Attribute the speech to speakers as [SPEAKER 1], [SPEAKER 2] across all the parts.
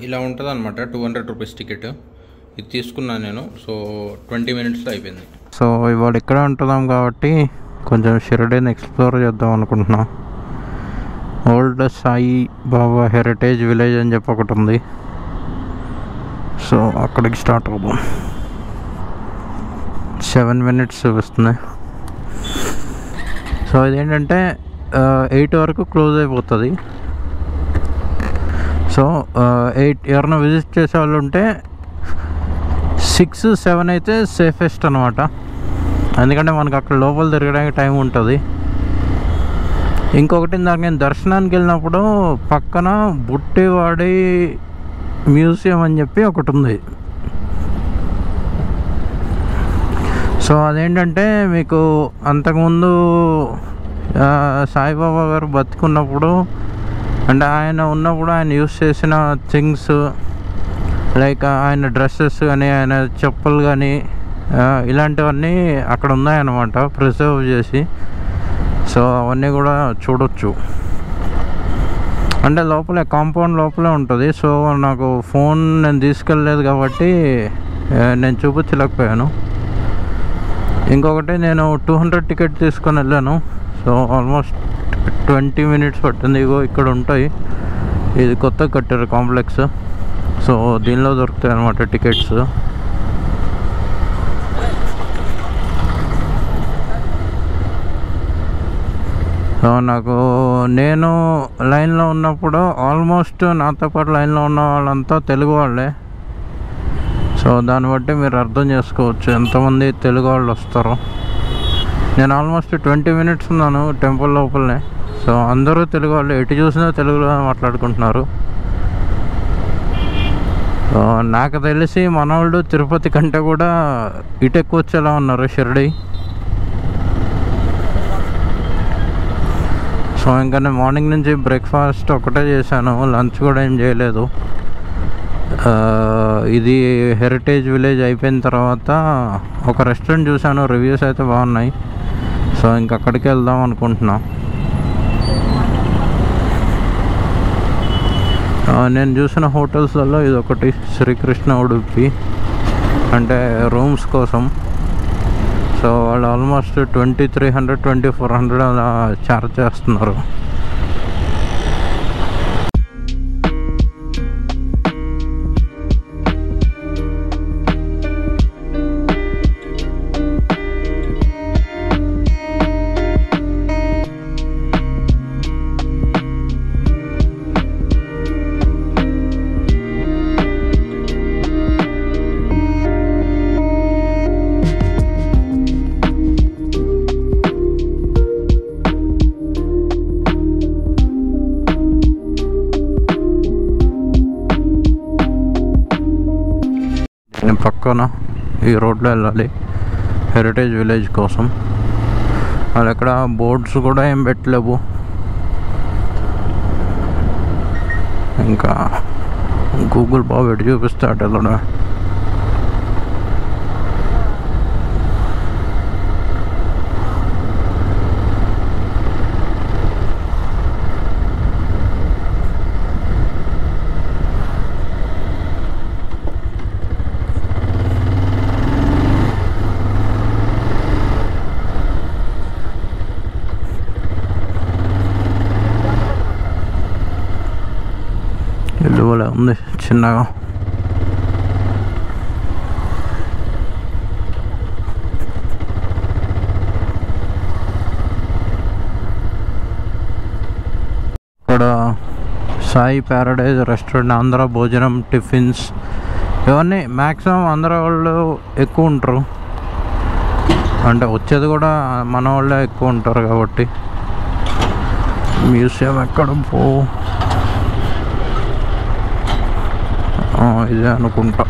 [SPEAKER 1] ఇలా ఉంటుంది అనమాట. 200 రూపీస్ టికెట్. ఇది తీసుకున్నాను నేను. సో 20 మినిట్స్లో అయిపోయింది. సో ఇవాళ ఇక్కడే ఉంటున్నాం కాబట్టి కొంచెం షిరిడీని ఎక్స్ప్లోర్ చేద్దాం అనుకుంటున్నాం. Old Sai Baba heritage village అని చెప్పి ఒకటి ఉంది. సో అక్కడికి స్టార్ట్ అవుదాం. 7 మినిట్స్ చూపిస్తుంది. సో ఇదేంటంటే 8 వరకు క్లోజ్ అయిపోతుంది. సో 8 ఎవరైనా విజిట్ చేసే వాళ్ళు ఉంటే 6, 7 అయితే సేఫెస్ట్ అనమాట. ఎందుకంటే మనకు అక్కడ లోపల తిరగడానికి టైం ఉంటుంది. ఇంకొకటి ఇందాక నేను దర్శనానికి వెళ్ళినప్పుడు పక్కన బుట్టివాడి మ్యూజియం అని చెప్పి ఒకటి ఉంది. సో అదేంటంటే మీకు అంతకుముందు సాయిబాబా గారు బతుకున్నప్పుడు, అంటే ఆయన ఉన్నప్పుడు ఆయన యూస్ చేసిన థింగ్స్, లైక్ ఆయన డ్రెస్సెస్ కానీ ఆయన చెప్పులు కానీ ఇలాంటివన్నీ అక్కడ ఉన్నాయన్నమాట, ప్రిజర్వ్ చేసి. సో అవన్నీ కూడా చూడొచ్చు. అంటే లోపలే, కాంపౌండ్ లోపలే ఉంటుంది. సో నాకు ఫోన్ నేను తీసుకెళ్ళలేదు కాబట్టి నేను చూపించలేకపోయాను. ఇంకొకటి నేను 200 టికెట్ తీసుకొని వెళ్ళాను. సో ఆల్మోస్ట్ 20 మినిట్స్ పట్టింది. ఇగో ఇక్కడ ఉంటాయి. ఇది కొత్త కట్టారు కాంప్లెక్స్. సో దీనిలో దొరుకుతాయి అన్నమాట టికెట్స్. సో నేను లైన్లో ఉన్నప్పుడు ఆల్మోస్ట్ నాతో పాటు లైన్లో ఉన్న వాళ్ళంతా తెలుగు వాళ్ళే. సో దాన్ని బట్టి మీరు అర్థం చేసుకోవచ్చు ఎంతమంది తెలుగు వాళ్ళు వస్తారో. నేను ఆల్మోస్ట్ 20 మినిట్స్ ఉన్నాను టెంపుల్ లోపలనే. సో అందరూ తెలుగు వాళ్ళు, ఎటు చూసినా తెలుగులో మాట్లాడుకుంటున్నారు. నాకు తెలిసి మనవాళ్ళు తిరుపతి కంటే కూడా ఇటు ఎక్కువ వచ్చేలా ఉన్నారు, షిరిడి. సో ఇంకా నేను మార్నింగ్ నుంచి బ్రేక్ఫాస్ట్ ఒకటే చేశాను, లంచ్ కూడా ఏం చేయలేదు. ఇది హెరిటేజ్ విలేజ్ అయిపోయిన తర్వాత ఒక రెస్టారెంట్ చూశాను, రివ్యూస్ అయితే బాగున్నాయి. సో ఇంక అక్కడికి వెళ్దాం అనుకుంటున్నా. నేను చూసిన హోటల్స్లలో ఇది ఒకటి, శ్రీకృష్ణ ఉడుపి, అంటే రూమ్స్ కోసం. సో వాళ్ళు ఆల్మోస్ట్ 2300, 2400 అలా ఛార్జ్ చేస్తున్నారు. పక్కన ఈ రోడ్లో వెళ్ళాలి హెరిటేజ్ విలేజ్ కోసం. వాళ్ళు ఎక్కడ బోర్డ్స్ కూడా ఏం పెట్టలేవు. ఇంకా గూగుల్ బాబు ఎటు చూపిస్తాడు వెళ్ళడా. ఇల్లువలే ఉంది చిన్నగా. ఇక్కడ సాయి ప్యారడైజ్ రెస్టారెంట్, ఆంధ్ర భోజనం, టిఫిన్స్, ఇవన్నీ మ్యాక్సిమం ఆంధ్ర వాళ్ళు ఎక్కువ ఉంటారు. అంటే వచ్చేది కూడా మన వాళ్ళే ఎక్కువ ఉంటారు కాబట్టి. మ్యూజియం ఎక్కడ ఇదే అనుకుంటా.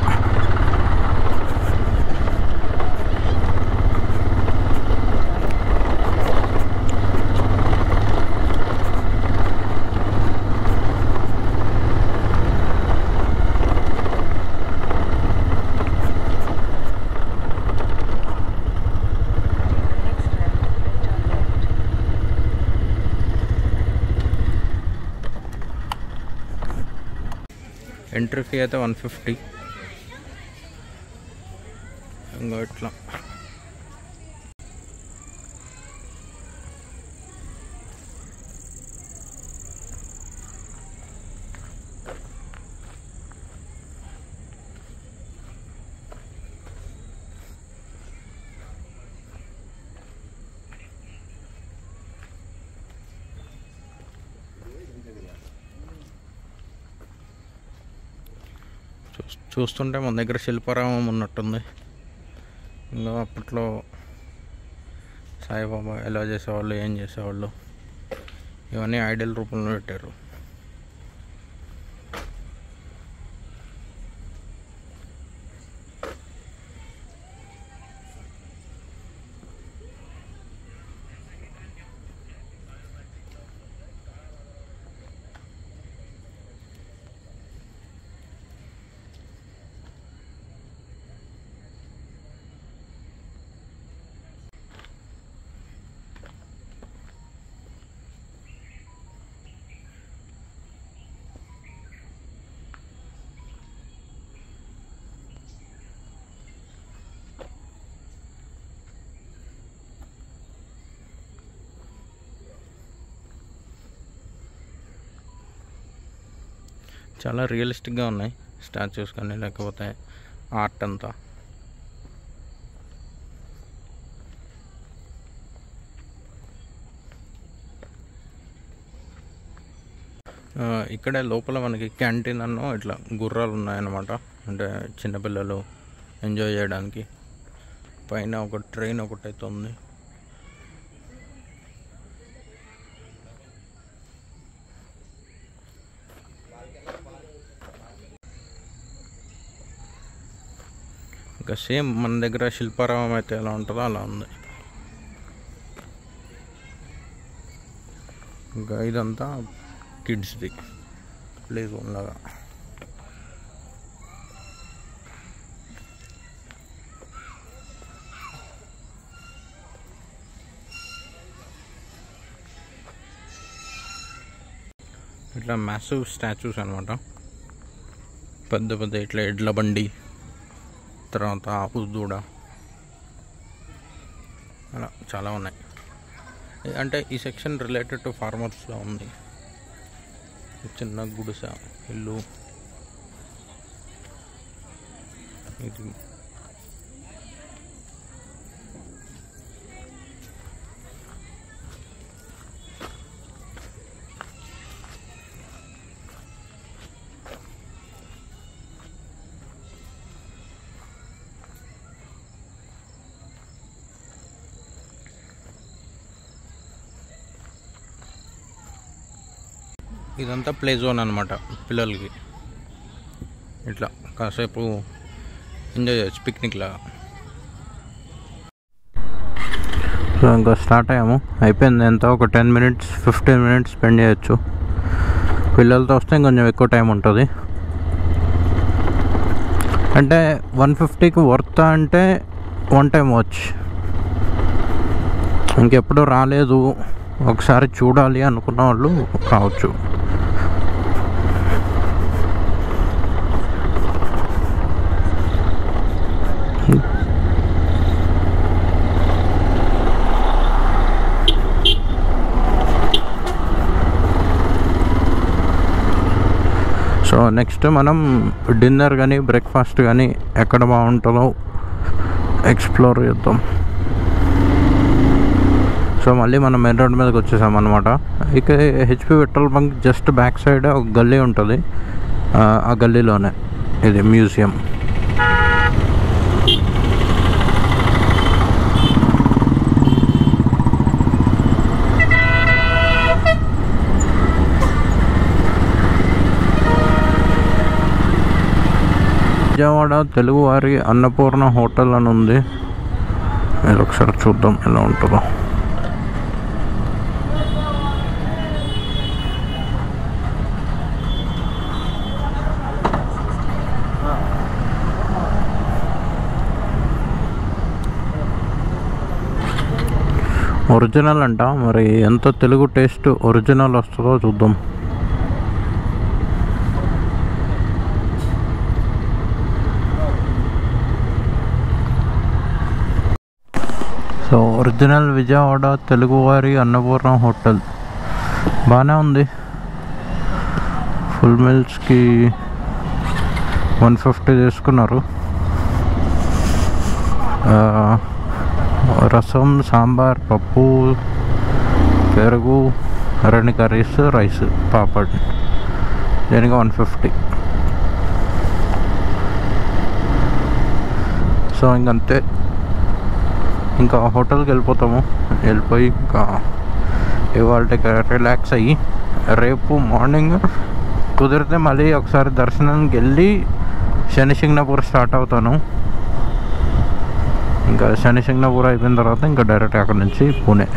[SPEAKER 1] ఎంట్రీ ఫీ అయితే 150. ఇంకా ఇట్లా చూస్తుంటే మన దగ్గర శిల్పారామం ఉన్నట్టుంది. ఇంకా అప్పట్లో సాయిబాబా ఎలా చేసేవాళ్ళు, ఏం చేసేవాళ్ళు, ఇవన్నీ ఐడియల్ రూపంలో పెట్టారు. చాలా రియలిస్టిక్గా ఉన్నాయి స్టాచ్యూస్ కానీ, లేకపోతే ఆర్ట్ అంతా. ఇక్కడే లోపల మనకి క్యాంటీన్ అన్నో ఇట్లా గుర్రాలు ఉన్నాయన్నమాట. అంటే చిన్నపిల్లలు ఎంజాయ్ చేయడానికి. పైన ఒక ట్రైన్ ఒకటైతే ఉంది. ఇంకా సేమ్ మన దగ్గర శిల్పారామం అయితే ఎలా ఉంటుందో అలా ఉంది. ఇంకా ఇదంతా కిడ్స్ది ప్లే జోన్ లాగా. ఇట్లా మ్యాసివ్ స్టాచ్యూస్ అనమాట. పెద్ద పెద్ద ఇట్లా ఎడ్ల బండి, తర్వాత ఆపు దూడ, అలా చాలా ఉన్నాయి. అంటే ఈ సెక్షన్ రిలేటెడ్ టు ఫార్మర్స్లో ఉంది. చిన్న గుడిసె ఇల్లు ఇది. ఇదంతా ప్లే జోన్ అనమాట పిల్లలకి. ఇట్లా కాసేపు ఎంజాయ్ చేయొచ్చు పిక్నిక్ లాగా. సో ఇంకా స్టార్ట్ అయ్యాము. అయిపోయింది ఎంత, ఒక 10 minutes 15 minutes స్పెండ్ చేయొచ్చు. పిల్లలతో వస్తే ఇంకొంచెం ఎక్కువ టైం ఉంటుంది. అంటే 150కి వర్త్ అంటే 1 time వాచ్. ఇంకెప్పుడు రాలేదు, ఒకసారి చూడాలి అనుకున్న వాళ్ళు రావచ్చు. సో నెక్స్ట్ మనం డిన్నర్ కానీ బ్రేక్ఫాస్ట్ కానీ ఎక్కడ బాగుంటుందో ఎక్స్ప్లోర్ చేద్దాం. సో మళ్ళీ మనం మెయిన్ రోడ్ మీదకి వచ్చేసాం అనమాట. ఇక HP petrol bunk just back side ఒక గల్లీ ఉంటుంది. ఆ గల్లీలోనే ఇది మ్యూజియం. విజయవాడ తెలుగువారి అన్నపూర్ణ హోటల్ అని ఉంది. మీరు ఒకసారి చూద్దాం ఎలా ఉంటుందో. ఒరిజినల్ అంట, మరి ఎంత తెలుగు టేస్ట్ ఒరిజినల్ వస్తుందో చూద్దాం. సో ఒరిజినల్ విజయవాడ తెలుగువారి అన్నపూర్ణ హోటల్ బాగానే ఉంది. ఫుల్ మీల్స్కి 150 తీసుకున్నారు. రసం, సాంబార్, పప్పు, పెరుగు, 2 కర్రీస్, రైస్, పాపడ్, దీనికి 150. సో ఇంకంతే, ఇంకా హోటల్కి వెళ్ళిపోయి ఇంకా ఇవాళ రిలాక్స్ అయ్యి రేపు మార్నింగ్ కుదిరితే మళ్ళీ ఒకసారి దర్శనానికి వెళ్ళి శనిసింగనాపూర్ స్టార్ట్ అవుతాను. ఇంకా శనిసింగనాపూర్ అయిపోయిన తర్వాత ఇంకా డైరెక్ట్ అక్కడ నుంచి పూణే.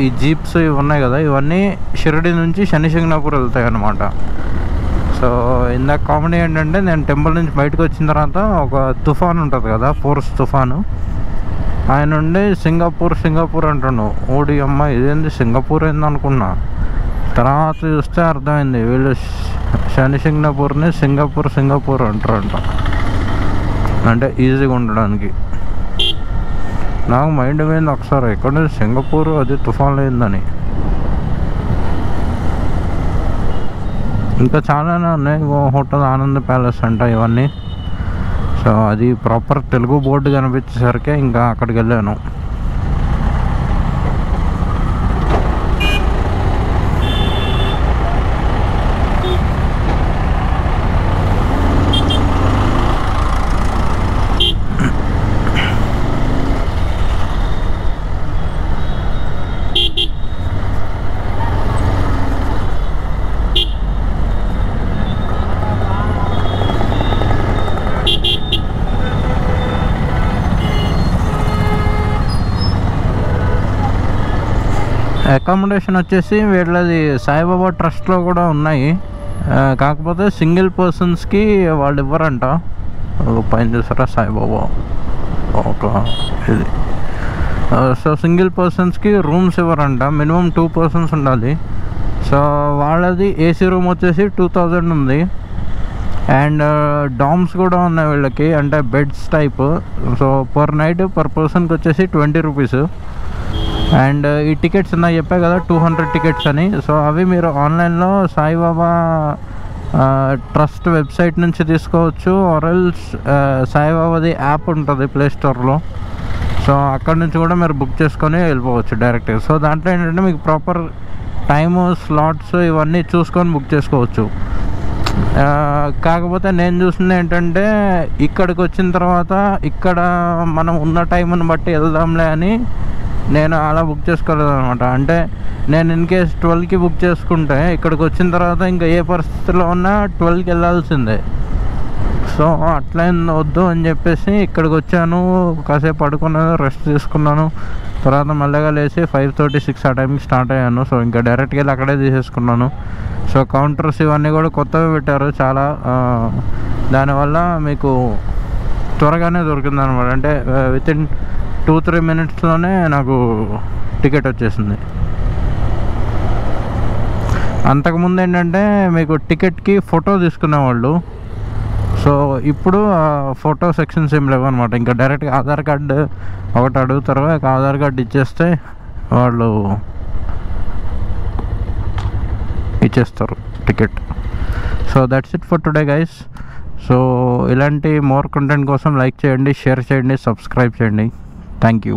[SPEAKER 1] ఈ జీప్స్ ఇవి ఉన్నాయి కదా, ఇవన్నీ షిరిడి నుంచి శనిసింగనాపూర్ వెళ్తాయి అన్నమాట. సో ఇందాక కామెడీ ఏంటంటే, నేను టెంపుల్ నుంచి బయటకు వచ్చిన తర్వాత ఒక తుఫాన్ ఉంటుంది కదా, ఫోర్స్ తుఫాను, ఆయన ఉండి సింగపూర్ అంటాను. ఓడి అమ్మ ఇదేంది సింగపూర్ ఏంది అనుకున్నా. తర్వాత చూస్తే అర్థమైంది వీళ్ళు శనిసింగనాపూర్ని సింగపూర్ అంటారంట, అంటే ఈజీగా ఉండడానికి. నాకు మైండ్ పోయింది ఒకసారి, ఎక్కడ సింగపూర్ అది తుఫాన్ లేదని. ఇంకా చాలానే ఉన్నాయి, హోటల్ ఆనంద్ ప్యాలెస్ అంట ఇవన్నీ. సో అది ప్రాపర్ తెలుగు బోర్డు కనిపించేసరికి ఇంకా అక్కడికి వెళ్ళాను. అకామిడేషన్ వచ్చేసి వీళ్ళది సాయిబాబా ట్రస్ట్లో కూడా ఉన్నాయి, కాకపోతే సింగిల్ పర్సన్స్కి వాళ్ళు ఇవ్వరంట. పైన చూసారా సాయిబాబా ఒక ఇది. సో సింగిల్ పర్సన్స్కి రూమ్స్ ఇవ్వరంట, మినిమం 2 persons ఉండాలి. సో వాళ్ళది ఏసీ రూమ్ వచ్చేసి 2000 ఉంది. అండ్ డామ్స్ కూడా ఉన్నాయి వీళ్ళకి, అంటే beds type. So per night per పర్సన్కి వచ్చేసి 20 రూపీస్. అండ్ ఈ టికెట్స్ నాకు చెప్పా కదా 200 టికెట్స్ అని. సో అవి మీరు ఆన్లైన్లో సాయిబాబా ట్రస్ట్ వెబ్సైట్ నుంచి తీసుకోవచ్చు, ఆర్ఎల్స్ సాయిబాబాది యాప్ ఉంటుంది ప్లే స్టోర్లో. సో అక్కడ నుంచి కూడా మీరు బుక్ చేసుకొని వెళ్ళిపోవచ్చు డైరెక్ట్గా. సో దాంట్లో ఏంటంటే మీకు ప్రాపర్ టైము, స్లాట్స్ ఇవన్నీ చూసుకొని బుక్ చేసుకోవచ్చు. కాకపోతే నేను చూసింది ఏంటంటే, ఇక్కడికి వచ్చిన తర్వాత ఇక్కడ మనం ఉన్న టైంని బట్టి వెళ్దాంలే అని నేను అలా బుక్ చేసుకోలేదు అనమాట. అంటే నేను ఇన్ కేస్ 12కి బుక్ చేసుకుంటే ఇక్కడికి వచ్చిన తర్వాత ఇంకా ఏ పరిస్థితిలో ఉన్నా 12కి వెళ్ళాల్సిందే. సో అట్లా వద్దు అని చెప్పేసి ఇక్కడికి వచ్చాను, కాసేపు పడుకున్నాను, రెస్ట్ తీసుకున్నాను. తర్వాత మెల్లగా లేచి 5:36 ఆ టైంకి స్టార్ట్ అయ్యాను. సో ఇంకా డైరెక్ట్గా వెళ్ళి అక్కడే తీసేసుకున్నాను. సో కౌంటర్స్ ఇవన్నీ కూడా కొత్తగా పెట్టారు చాలా, దానివల్ల మీకు త్వరగానే దొరికింది అనమాట. అంటే వితిన్ 2-3 minutesలోనే నాకు టికెట్ వచ్చేసింది. అంతకుముందు ఏంటంటే మీకు టికెట్కి ఫోటో తీసుకునేవాళ్ళు. సో ఇప్పుడు ఫోటో సెక్షన్స్ ఏం లేవు అనమాట. ఇంకా డైరెక్ట్గా ఆధార్ కార్డు ఒకటి అడుగుతారు, ఆధార్ కార్డు ఇచ్చేస్తే వాళ్ళు ఇచ్చేస్తారు ticket. So that's it for today guys. So ఇలాంటి మోర్ కంటెంట్ కోసం లైక్ చేయండి, షేర్ చేయండి, సబ్స్క్రైబ్ చేయండి. Thank you.